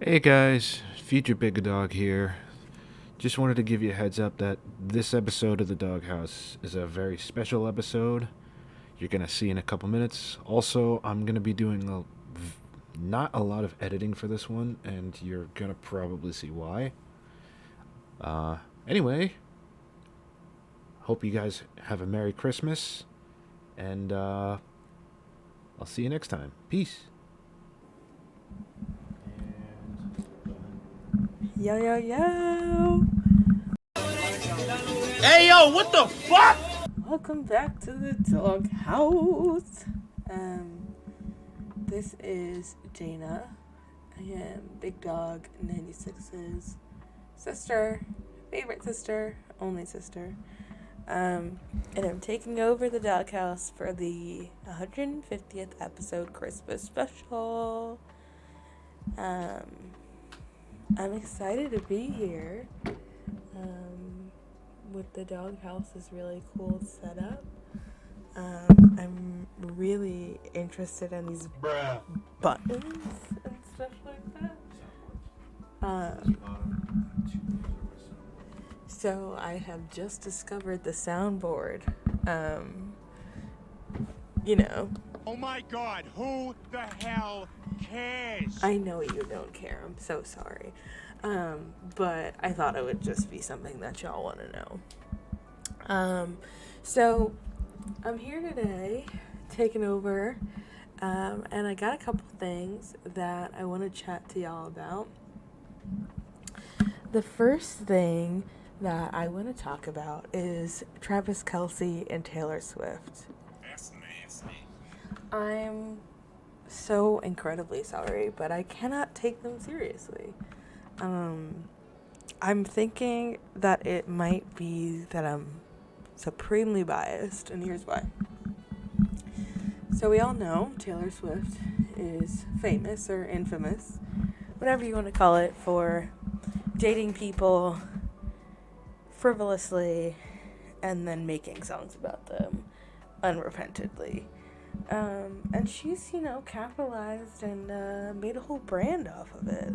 Hey guys, Future Big Dog here. Just wanted to give you a heads up that this episode of the Doghouse is a very special episode. You're gonna see in a couple minutes. Also, I'm gonna be doing not a lot of editing for this one, and you're gonna probably see why. Uh, anyway, hope you guys have a Merry Christmas, and I'll see you next time. Peace. Yo, yo, yo! Hey, yo, what the fuck? Welcome back to the Doghouse. This is Dana. I am Big Dog 96's sister, favorite sister, only sister. And I'm taking over the Doghouse for the 150th episode Christmas special. I'm excited to be here. With the Doghouse is really cool setup. I'm really interested in these buttons and stuff like that. So I have just discovered the soundboard. Oh my god, who the hell cares? I know you don't care. I'm so sorry. But I thought it would just be something that y'all want to know. So I'm here today, taking over, and I got a couple things that I want to chat to y'all about. The first thing that I want to talk about is Travis Kelce and Taylor Swift. That's nasty. I'm so incredibly sorry, but I cannot take them seriously. I'm thinking that it might be that I'm supremely biased, and here's why. So we all know Taylor Swift is famous or infamous, whatever you want to call it, for dating people frivolously and then making songs about them unrepentantly. And she's, capitalized and made a whole brand off of it.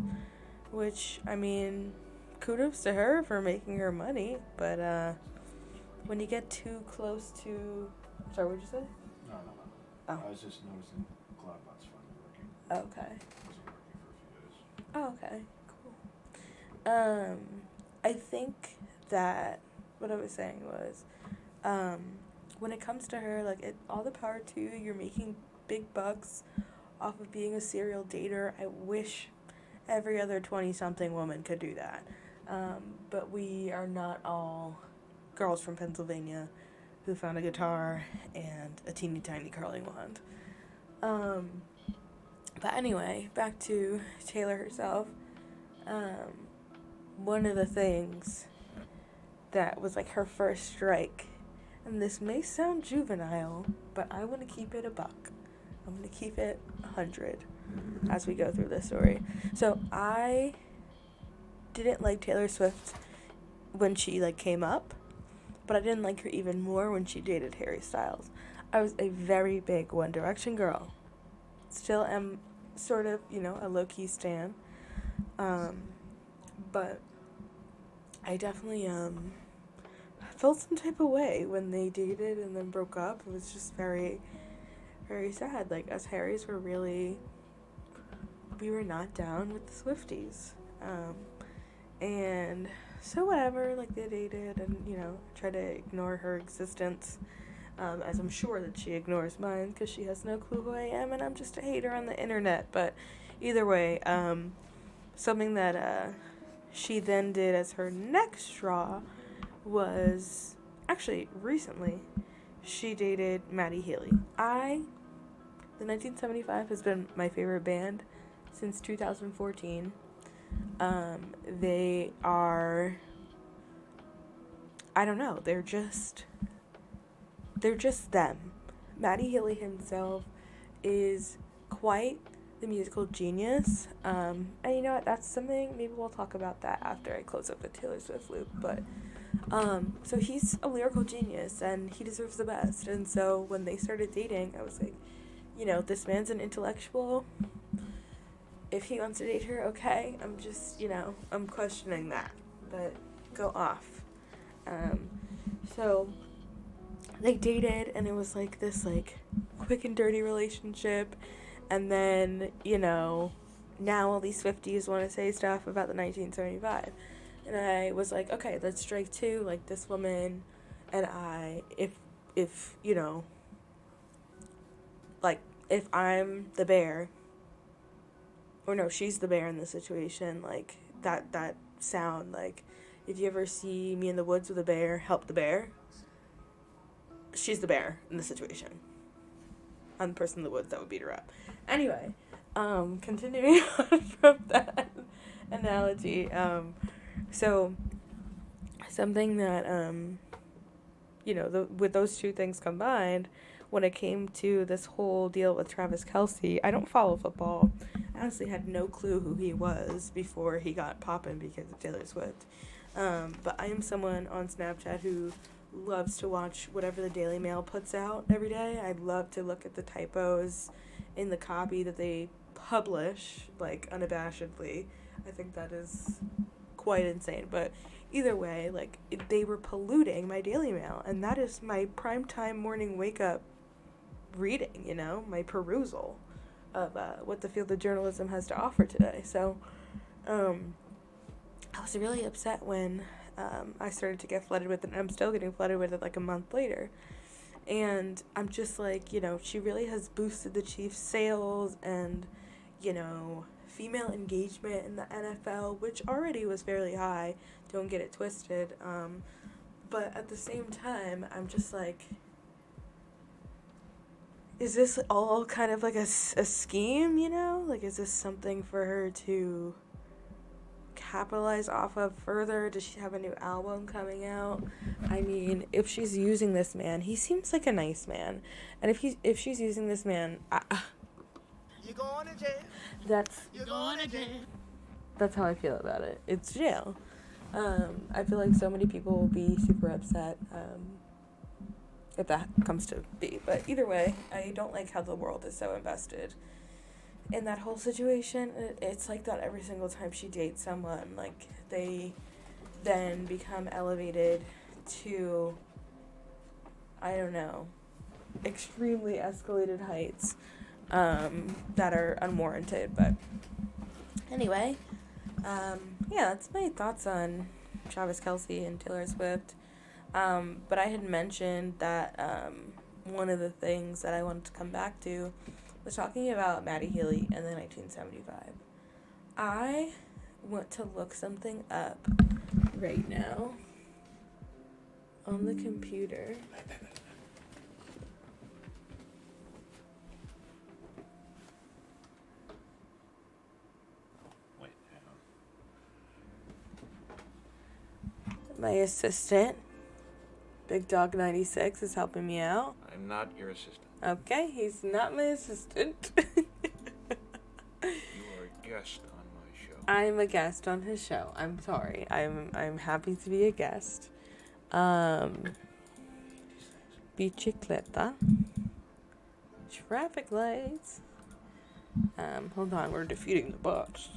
Which, I mean, kudos to her for making her money. But when you get too close to... Sorry, what'd you say? No. Oh. I was just noticing Cloudbot's finally working. Okay. It wasn't working for a few days. Oh, okay. Cool. I think that what I was saying was, when it comes to her, all the power to you. You're making big bucks off of being a serial dater. I wish every other 20-something woman could do that. But we are not all girls from Pennsylvania who found a guitar and a teeny tiny curling wand. But anyway, back to Taylor herself. One of the things that was her first strike, and this may sound juvenile, but I want to keep it a buck. I'm going to keep it 100 as we go through this story. So I didn't like Taylor Swift when she came up, but I didn't like her even more when she dated Harry Styles. I was a very big One Direction girl. Still am sort of, a low-key stan. But I definitely felt some type of way when they dated and then broke up. It was just very, very sad. Us Harrys we were not down with the Swifties. And so whatever, they dated and, try to ignore her existence, as I'm sure that she ignores mine because she has no clue who I am and I'm just a hater on the internet. But either way, something that she then did as her next straw was, actually, recently, she dated Maddie Healy. The 1975 has been my favorite band since 2014. They are, I don't know, they're just them. Maddie Healy himself is quite the musical genius, and you know what, that's something, maybe we'll talk about that after I close up the Taylor Swift loop, but, so he's a lyrical genius, and he deserves the best, and so when they started dating, I was like, this man's an intellectual, if he wants to date her, okay. I'm just, I'm questioning that. But go off. So they dated, and it was like this like quick and dirty relationship. And then, now all these 50s want to say stuff about the 1975. And I was like, okay, let's strike two. Like, this woman and I, if like, if I'm the bear, or no, she's the bear in this situation, like, that sound, like, if you ever see Me in the Woods with a bear, help the bear, she's the bear in the situation. I'm the person in the woods that would beat her up. Anyway, continuing on from that analogy, so something that, with those two things combined, when it came to this whole deal with Travis Kelce, I don't follow football. I honestly had no clue who he was before he got poppin' because of Taylor Swift. But I am someone on Snapchat who loves to watch whatever the Daily Mail puts out every day. I love to look at the typos in the copy that they publish, like, unabashedly. I think that is quite insane. But either way, like, they were polluting my Daily Mail, and that is my primetime morning wake-up reading, my perusal of what the field of journalism has to offer today. So I was really upset when I started to get flooded with it, and I'm still getting flooded with it like a month later. And I'm just like, she really has boosted the Chiefs' sales and, female engagement in the NFL, which already was fairly high. Don't get it twisted. But at the same time, I'm just like, is this all kind of like a scheme, Like, is this something for her to capitalize off of further? Does she have a new album coming out? I mean, if she's using this man, he seems like a nice man. And if she's using this man, You going to jail? You're going to jail. That's how I feel about it. It's jail. I feel like so many people will be super upset if that comes to be. But either way, I don't like how the world is so invested in that whole situation. It's like that every single time she dates someone. Like, they then become elevated to, I don't know, extremely escalated heights that are unwarranted. But anyway, that's my thoughts on Travis Kelce and Taylor Swift. But I had mentioned that one of the things that I wanted to come back to was talking about Maddie Healy in the 1975. I want to look something up right now on the computer. Wait, My assistant, Big Dog 96, is helping me out. I'm not your assistant. Okay, he's not my assistant. You are a guest on my show. I'm a guest on his show. I'm sorry. I'm happy to be a guest. Bicicleta. Traffic lights. Hold on, we're defeating the bots.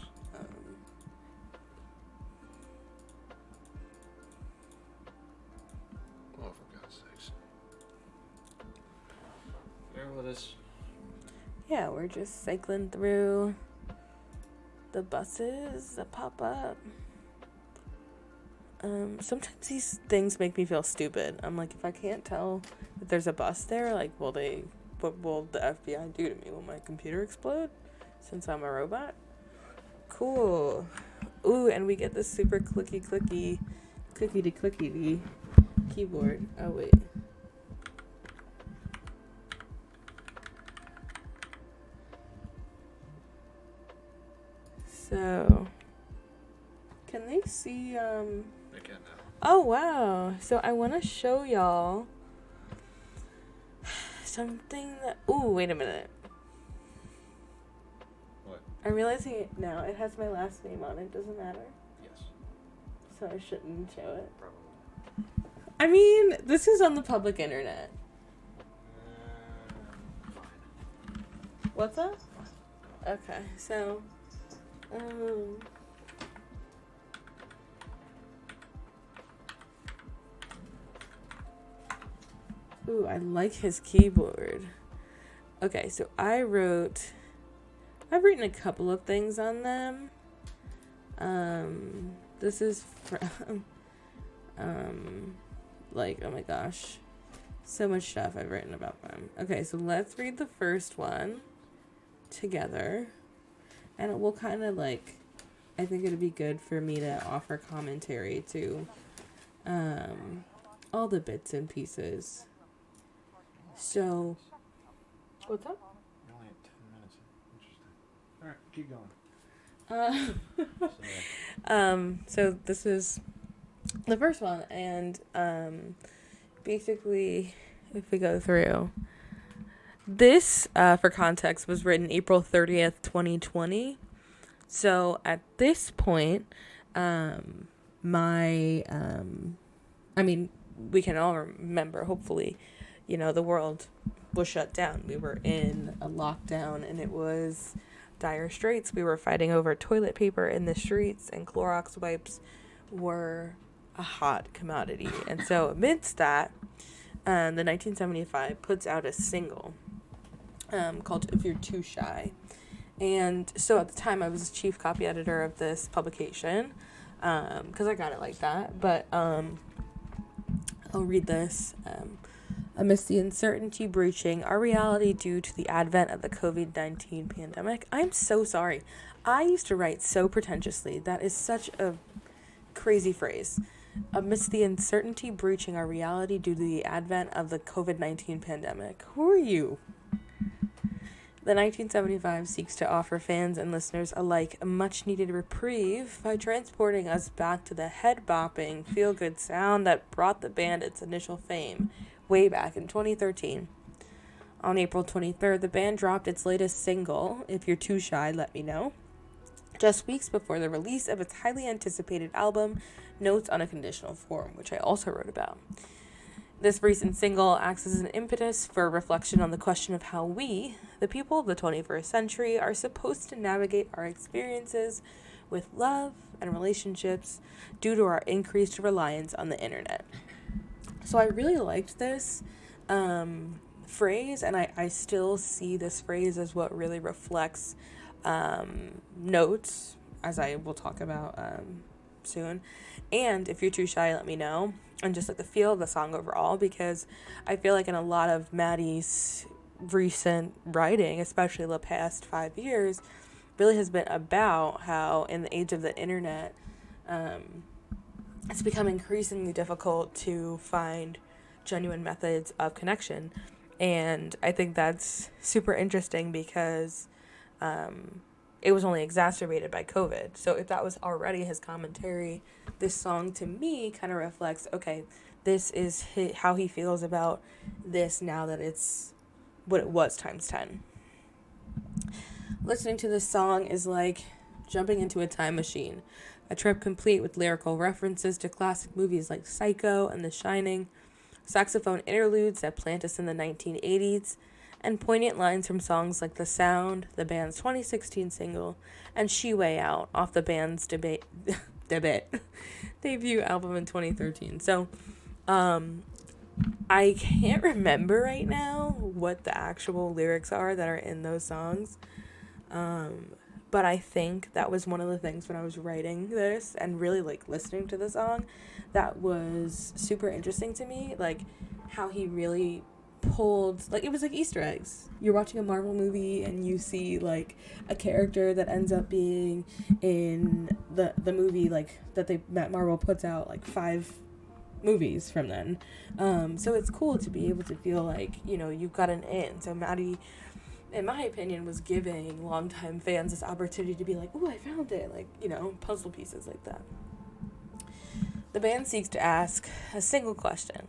Oh, for God's sakes. Bear with us. Yeah, we're just cycling through the buses that pop up. Sometimes these things make me feel stupid. I'm like, if I can't tell that there's a bus there, like, what will the FBI do to me? Will my computer explode since I'm a robot? Cool. Ooh, and we get this super clicky keyboard. Oh, wait. So, can they see, They can now. Oh, wow. So I want to show y'all something that... Ooh, wait a minute. What? I'm realizing it now. It has my last name on it. Doesn't matter. Yes. So I shouldn't show it. Probably. I mean, this is on the public internet. Fine. What's that? Okay, so Um, Ooh, I like his keyboard. Okay, so I've written a couple of things on them. This is from, oh my gosh, so much stuff I've written about them. Okay, so let's read the first one together, and we'll kind of I think it'd be good for me to offer commentary to, all the bits and pieces. So, what's up? You only had 10 minutes. Interesting. All right, keep going. So this is the first one, and basically, if we go through this, for context, was written April 30th, 2020. So at this point, we can all remember, hopefully, the world was shut down. We were in a lockdown, and it was dire straits. We were fighting over toilet paper in the streets, and Clorox wipes were a hot commodity. And so amidst that, the 1975 puts out a single called If You're Too Shy. And so at the time, I was chief copy editor of this publication, because I got it like that. But I'll read this. Amidst the uncertainty breaching our reality due to the advent of the COVID-19 pandemic. I'm so sorry. I used to write so pretentiously. That is such a crazy phrase. Amidst the uncertainty breaching our reality due to the advent of the COVID-19 pandemic. Who are you? The 1975 seeks to offer fans and listeners alike a much-needed reprieve by transporting us back to the head-bopping, feel-good sound that brought the band its initial fame way back in 2013. On April 23rd, the band dropped its latest single, If You're Too Shy, Let Me Know, just weeks before the release of its highly anticipated album, Notes on a Conditional Form, which I also wrote about. This recent single acts as an impetus for reflection on the question of how we, the people of the 21st century, are supposed to navigate our experiences with love and relationships due to our increased reliance on the internet. So I really liked this phrase, and I still see this phrase as what really reflects Notes, as I will talk about soon. And If You're Too Shy, Let Me Know. And just the feel of the song overall, because I feel like in a lot of Maddie's recent writing, especially the past 5 years, really has been about how in the age of the internet, it's become increasingly difficult to find genuine methods of connection. And I think that's super interesting because it was only exacerbated by COVID. So if that was already his commentary, this song to me kind of reflects, okay, this is how he feels about this now that it's what it was times 10. Listening to this song is like jumping into a time machine, a trip complete with lyrical references to classic movies like Psycho and The Shining, saxophone interludes that plant us in the 1980s, and poignant lines from songs like The Sound, the band's 2016 single, and She Way Out off the band's debut album in 2013. So, I can't remember right now what the actual lyrics are that are in those songs, but I think that was one of the things when I was writing this and really listening to the song that was super interesting to me, how he really pulled, it was like Easter eggs. You're watching a Marvel movie and you see a character that ends up being in the movie that Marvel puts out 5 movies from then. So it's cool to be able to feel you've got an in. So Maddie, in my opinion, was giving longtime fans this opportunity to be oh, I found it, puzzle pieces like that. The band seeks to ask a single question.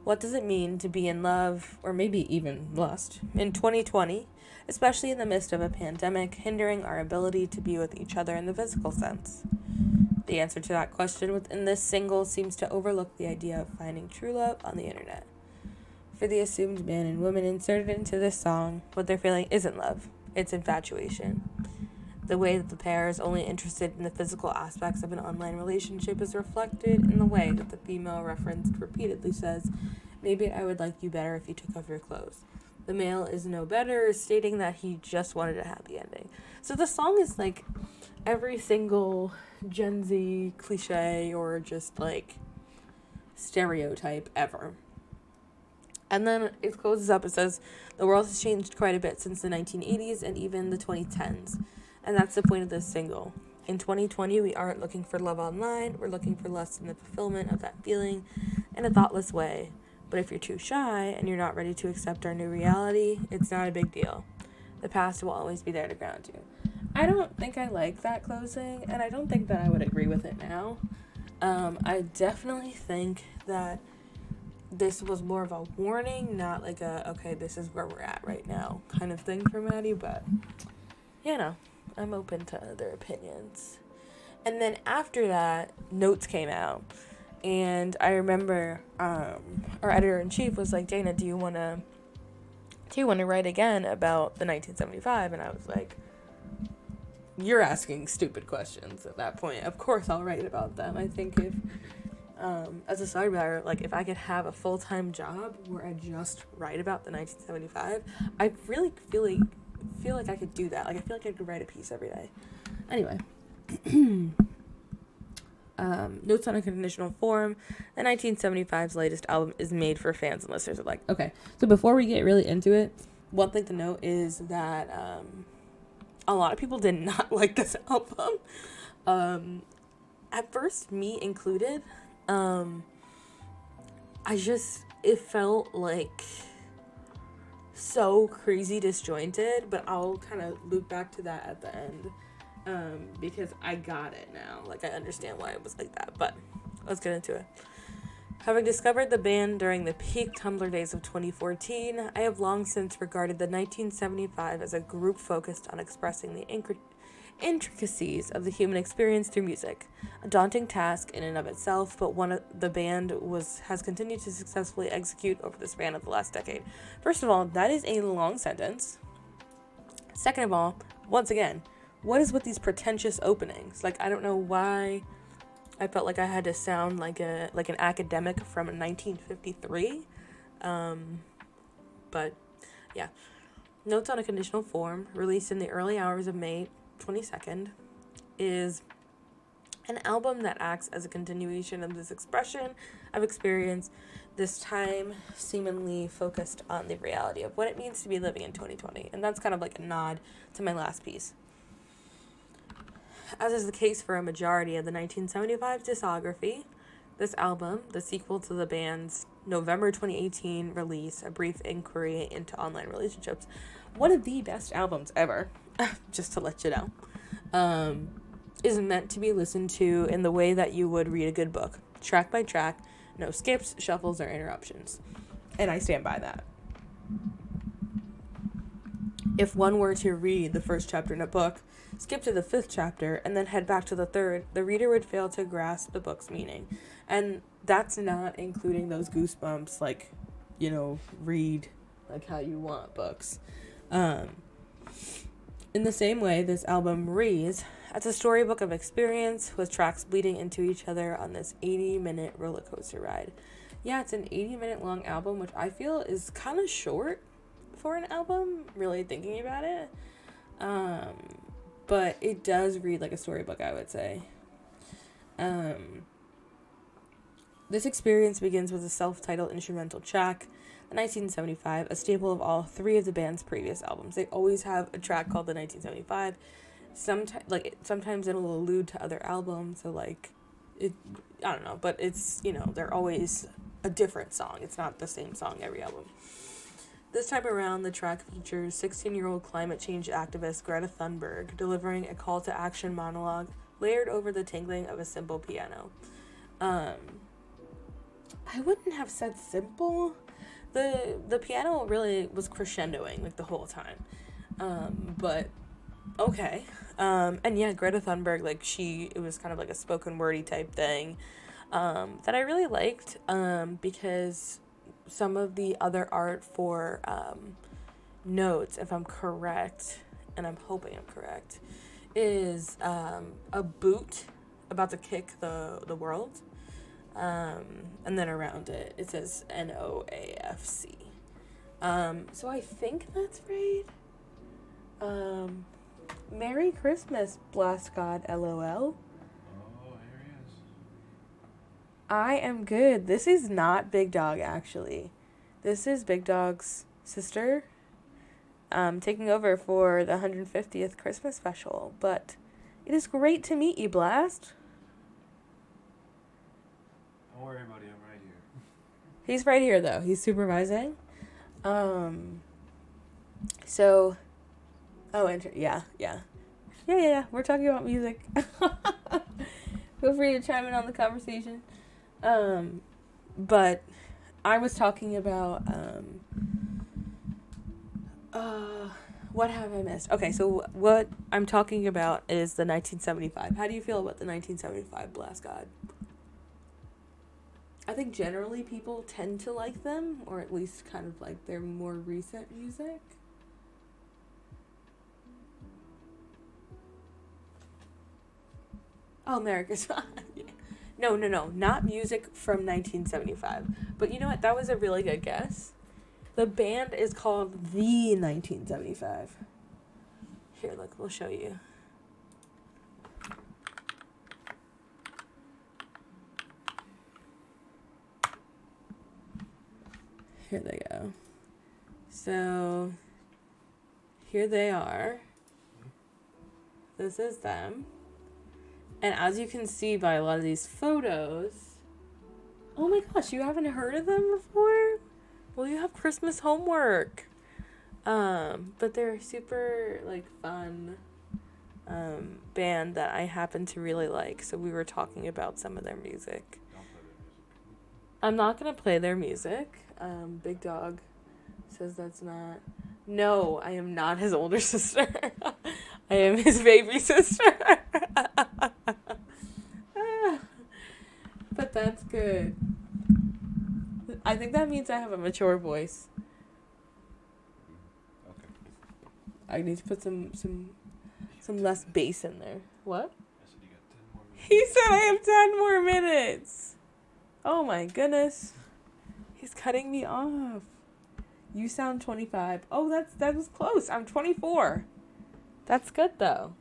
What does it mean to be in love, or maybe even lust, in 2020, especially in the midst of a pandemic hindering our ability to be with each other in the physical sense? The answer to that question within this single seems to overlook the idea of finding true love on the internet. For the assumed man and woman inserted into this song, what they're feeling isn't love, it's infatuation. The way that the pair is only interested in the physical aspects of an online relationship is reflected in the way that the female referenced repeatedly says, "Maybe I would like you better if you took off your clothes." The male is no better, stating that he just wanted a happy ending. So the song is like every single Gen Z cliche or just like stereotype ever. And then it closes up, it says, "The world has changed quite a bit since the 1980s and even the 2010s. And that's the point of this single. In 2020, we aren't looking for love online. We're looking for lust in the fulfillment of that feeling in a thoughtless way. But if you're too shy and you're not ready to accept our new reality, it's not a big deal. The past will always be there to ground you." I don't think I like that closing, and I don't think that I would agree with it now. I definitely think that this was more of a warning, not like a, okay, this is where we're at right now kind of thing for Maddie, but, you know, I'm open to other opinions. And then after that, Notes came out. And I remember our editor-in-chief was like, "Dana, do you want to write again about the 1975? And I was like, "You're asking stupid questions at that point. Of course I'll write about them." I think if, as a side matter, like if I could have a full-time job where I just write about the 1975, I really feel like I could do that. Like I feel like I could write a piece every day. Anyway. Notes on a Conditional Form. The 1975's latest album is made for fans and listeners alike. Okay, so before we get really into it, one thing to note is that a lot of people did not like this album. At first, me included. It felt like so crazy disjointed, but I'll kind of loop back to that at the end. Because I got it now. Like, I understand why it was like that, but let's get into it. Having discovered the band during the peak Tumblr days of 2014, I have long since regarded the 1975 as a group focused on expressing the intricacies of the human experience through music. A daunting task in and of itself, but one the band has continued to successfully execute over the span of the last decade. First of all, that is a long sentence. Second of all, once again, what is with these pretentious openings? Like, I don't know why I felt like I had to sound like an academic from 1953. But yeah. Notes on a Conditional Form, released in the early hours of May 22nd, is an album that acts as a continuation of this expression of experience, this time seemingly focused on the reality of what it means to be living in 2020. And that's kind of like a nod to my last piece. As is the case for a majority of the 1975 discography, this album, the sequel to the band's November 2018 release, A Brief Inquiry into Online Relationships, one of the best albums ever, just to let you know, is meant to be listened to in the way that you would read a good book, track by track, no skips, shuffles, or interruptions. And I stand by that. If one were to read the first chapter in a book, skip to the fifth chapter, and then head back to the third, the reader would fail to grasp the book's meaning. And that's not including those goosebumps, like, you know, read like how you want books. In the same way, this album reads as a storybook of experience with tracks bleeding into each other on this 80-minute roller coaster ride. Yeah, it's an 80-minute long album, which I feel is kind of short for an album, really thinking about it. But it does read like a storybook, I would say. This experience begins with a self-titled instrumental track, the 1975, a staple of all three of the band's previous albums. They always have a track called the 1975. Sometimes it'll allude to other albums, so like, I don't know, but it's, you know, they're always a different song. It's not the same song every album. This time around, the track features 16-year-old climate change activist Greta Thunberg delivering a call to action monologue layered over the tinkling of a simple piano. I wouldn't have said simple. The piano really was crescendoing like the whole time. But okay. And yeah, Greta Thunberg, like it was kind of like a spoken wordy type thing that I really liked because some of the other art for Notes, if I'm correct, and I'm hoping I'm correct, is a boot about to kick the world. And then around it, it says NOAFC. So I think that's right. Merry Christmas, Blast God, LOL. Oh, here he is. I am good. This is not Big Dog, actually. This is Big Dog's sister, taking over for the 150th Christmas special. But it is great to meet you, Blast. Don't worry, buddy. I'm right here. He's right here, though. He's supervising. So... Oh, yeah. We're talking about music. Feel free to chime in on the conversation. But I was talking about, what have I missed? Okay, so what I'm talking about is the 1975. How do you feel about the 1975 Blast God? I think generally people tend to like them, or at least kind of like their more recent music. Oh, America's yeah. No, not music from 1975. But you know what? That was a really good guess. The band is called The 1975. Here, look, we'll show you. Here they go. So, here they are. This is them. And as you can see by a lot of these photos, oh my gosh, you haven't heard of them before? Well, you have Christmas homework. But they're super, like, fun band that I happen to really like. So we were talking about some of their music. I'm not going to play their music. Big Dog says that's not. No, I am not his older sister. I am his baby sister. But that's good. I think that means I have a mature voice. Okay. I need to put some less bass in there. What? I said you got 10 more minutes. He said I have 10 more minutes. Oh my goodness. He's cutting me off. You sound 25. Oh, that was close. I'm 24. That's good though.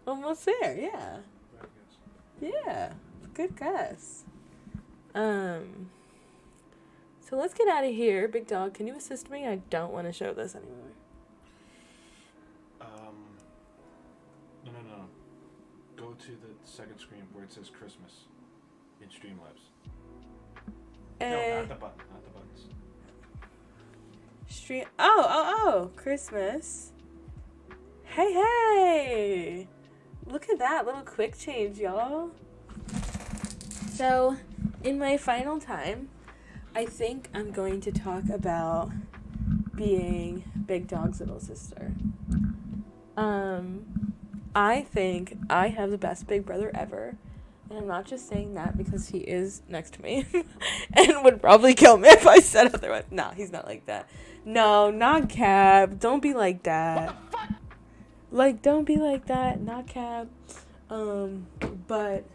Almost there, yeah. Yeah. Good guess. So let's get out of here. Big Dog, can you assist me? I don't want to show this anymore. No. Go to the second screen where it says Christmas in Streamlabs. No, not the buttons. Oh, Christmas. Hey. Look at that little quick change, y'all. So, in my final time, I think I'm going to talk about being Big Dog's little sister. I think I have the best big brother ever. And I'm not just saying that because he is next to me and would probably kill me if I said otherwise. Nah, he's not like that. No, not Cab. Don't be like that. What the fuck? Like, don't be like that. Not Cab. But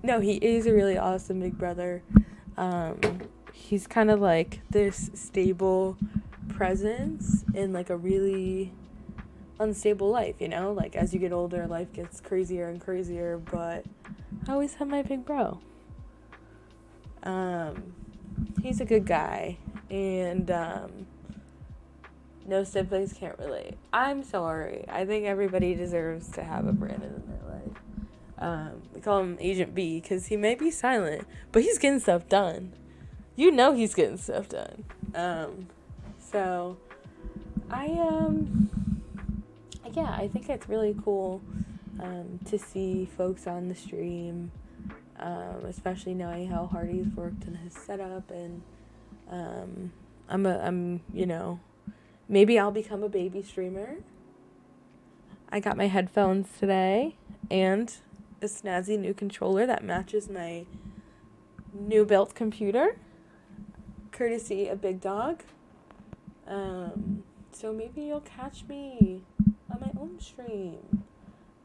no, he is a really awesome big brother. He's kind of like this stable presence in like a really unstable life, you know? Like, as you get older, life gets crazier and crazier, but I always have my big bro. He's a good guy, and no siblings can't relate. I'm sorry. I think everybody deserves to have a Brandon in their life. We call him Agent B because he may be silent, but he's getting stuff done. You know he's getting stuff done. So I think it's really cool to see folks on the stream, especially knowing how hard he's worked in his setup, and I'm maybe I'll become a baby streamer. I got my headphones today and a snazzy new controller that matches my new built computer, courtesy of Big Dog. So maybe you'll catch me on my own stream.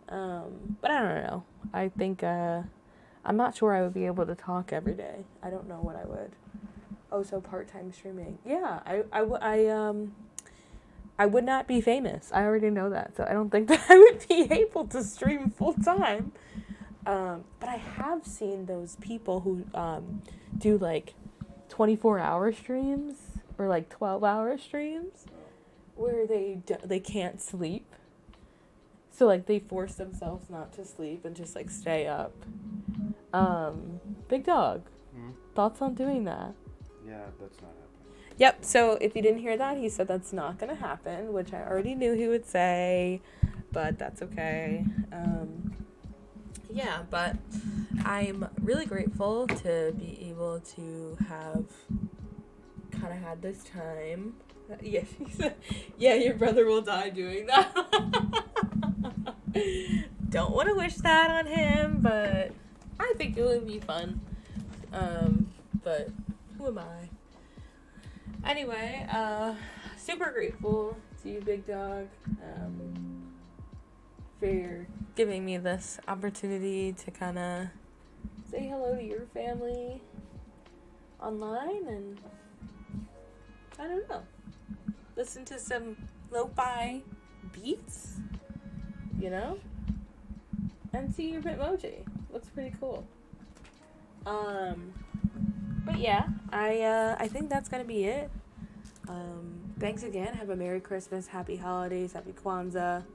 But I don't know. I think I'm not sure I would be able to talk every day. I don't know what I would. Oh, so part-time streaming. Yeah, I would not be famous. I already know that. So I don't think that I would be able to stream full-time. But I have seen those people who do like 24-hour streams or like 12-hour streams where they can't sleep. So like they force themselves not to sleep and just like stay up. Big Dog. Thoughts on doing that? Yeah, that's not happening. Yep, so if you didn't hear that, he said that's not going to happen, which I already knew he would say, but that's okay. Yeah, but I'm really grateful to be able to have kind of had this time. Yeah, she said, yeah, your brother will die doing that. Don't want to wish that on him, but I think it would be fun. But who am I? Anyway, super grateful to you, Big Dog, for giving me this opportunity to kind of say hello to your family online and, I don't know, listen to some lo-fi beats, you know, and see your Bitmoji. Looks pretty cool. But yeah, I think that's gonna be it. Thanks again. Have a Merry Christmas, Happy Holidays, Happy Kwanzaa.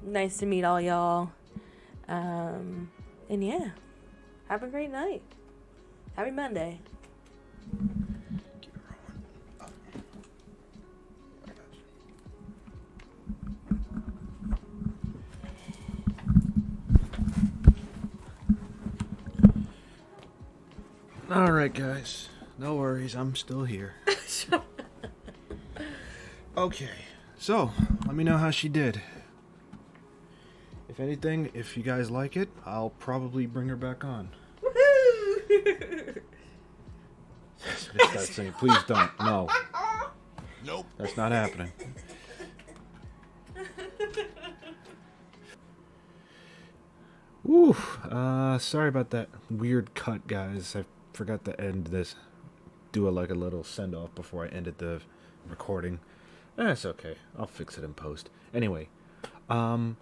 Nice to meet all y'all. And yeah, have a great night. Happy Monday. Keep it rolling. Oh. I got you. All right, guys. No worries. I'm still here. Okay. So, let me know how she did. If anything, if you guys like it, I'll probably bring her back on. Woohoo! Start singing. Please don't. No. Nope. That's not happening. Woo. Sorry about that weird cut, guys. I forgot to end this. Do like a little send off before I ended the recording. That's okay. I'll fix it in post. Anyway, I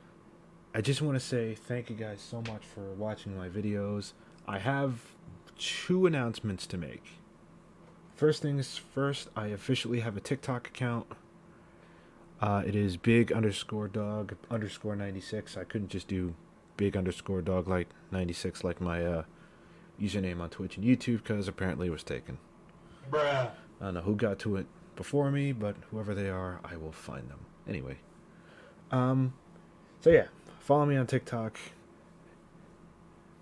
just want to say thank you guys so much for watching my videos. I have 2 announcements to make. First things first, I officially have a TikTok account. It is big_dog_96. I couldn't just do big_dog like 96 like my username on Twitch and YouTube because apparently it was taken. Bruh. I don't know who got to it before me, but whoever they are, I will find them. Anyway. So yeah, follow me on TikTok.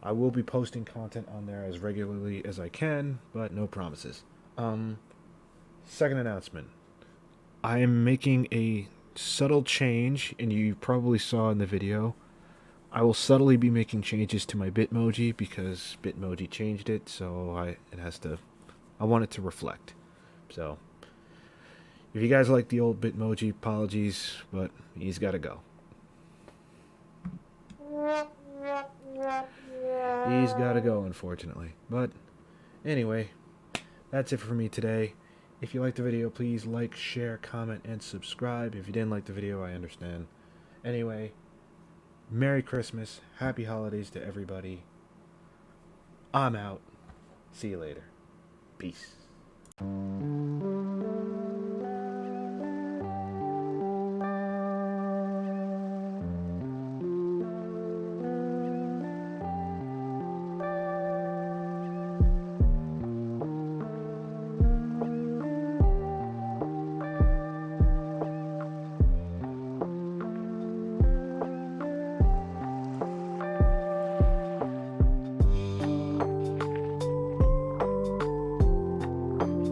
I will be posting content on there as regularly as I can, but no promises. Second announcement. I am making a subtle change, and you probably saw in the video. I will subtly be making changes to my Bitmoji because Bitmoji changed it, so I want it to reflect. So, if you guys like the old Bitmoji, apologies, but he's got to go. He's got to go, unfortunately. But, anyway, that's it for me today. If you liked the video, please like, share, comment, and subscribe. If you didn't like the video, I understand. Anyway, Merry Christmas, Happy Holidays to everybody. I'm out. See you later. Peace.